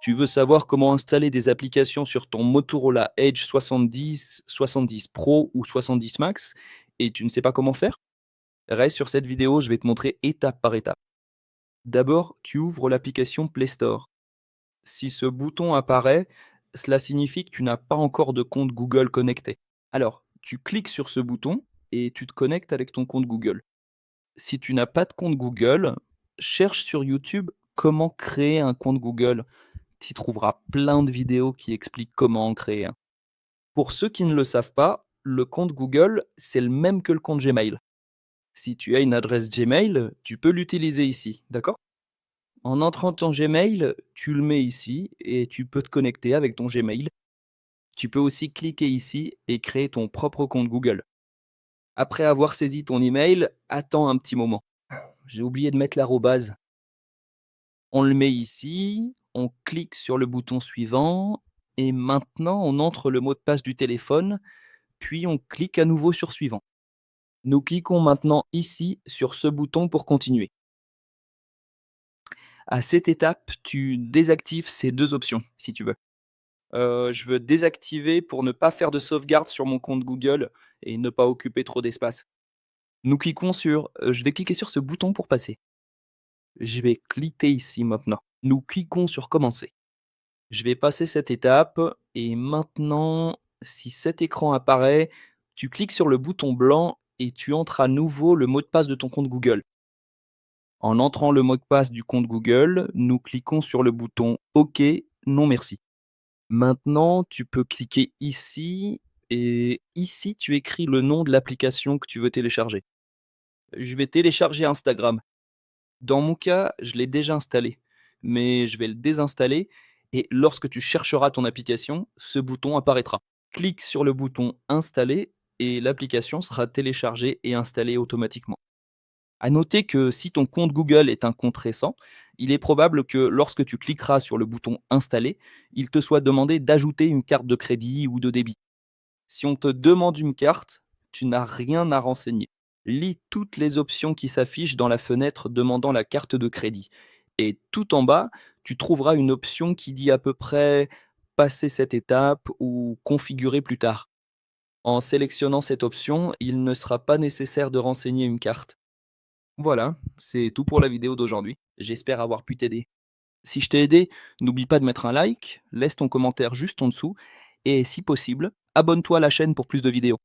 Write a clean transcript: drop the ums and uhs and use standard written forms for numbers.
Tu veux savoir comment installer des applications sur ton Motorola Edge 70, 70 Pro ou 70 Max et tu ne sais pas comment faire? Reste sur cette vidéo, je vais te montrer étape par étape. D'abord, tu ouvres l'application Play Store. Si ce bouton apparaît, cela signifie que tu n'as pas encore de compte Google connecté. Alors, tu cliques sur ce bouton et tu te connectes avec ton compte Google. Si tu n'as pas de compte Google, cherche sur YouTube comment créer un compte Google. Tu y trouveras plein de vidéos qui expliquent comment en créer un. Pour ceux qui ne le savent pas, le compte Google, c'est le même que le compte Gmail. Si tu as une adresse Gmail, tu peux l'utiliser ici, d'accord? En entrant ton Gmail, tu le mets ici et tu peux te connecter avec ton Gmail. Tu peux aussi cliquer ici et créer ton propre compte Google. Après avoir saisi ton email, attends un petit moment. J'ai oublié de mettre l'arrobase. On le met ici, on clique sur le bouton suivant et maintenant on entre le mot de passe du téléphone, puis on clique à nouveau sur suivant. Nous cliquons maintenant ici sur ce bouton pour continuer. À cette étape, tu désactives ces 2 options si tu veux. Je veux désactiver pour ne pas faire de sauvegarde sur mon compte Google et ne pas occuper trop d'espace. Nous cliquons sur, je vais cliquer sur ce bouton pour passer. Je vais cliquer ici maintenant. Nous cliquons sur commencer. Je vais passer cette étape et maintenant, si cet écran apparaît, tu cliques sur le bouton blanc et tu entres à nouveau le mot de passe de ton compte Google. En entrant le mot de passe du compte Google, nous cliquons sur le bouton OK, non merci. Maintenant, tu peux cliquer ici et ici, tu écris le nom de l'application que tu veux télécharger. Je vais télécharger Instagram. Dans mon cas, je l'ai déjà installé, mais je vais le désinstaller et lorsque tu chercheras ton application, ce bouton apparaîtra. Clique sur le bouton Installer et l'application sera téléchargée et installée automatiquement. À noter que si ton compte Google est un compte récent, il est probable que lorsque tu cliqueras sur le bouton Installer, il te soit demandé d'ajouter une carte de crédit ou de débit. Si on te demande une carte, tu n'as rien à renseigner. Lis toutes les options qui s'affichent dans la fenêtre demandant la carte de crédit. Et tout en bas, tu trouveras une option qui dit à peu près passer cette étape ou configurer plus tard. En sélectionnant cette option, il ne sera pas nécessaire de renseigner une carte. Voilà, c'est tout pour la vidéo d'aujourd'hui. J'espère avoir pu t'aider. Si je t'ai aidé, n'oublie pas de mettre un like, laisse ton commentaire juste en dessous et si possible, abonne-toi à la chaîne pour plus de vidéos.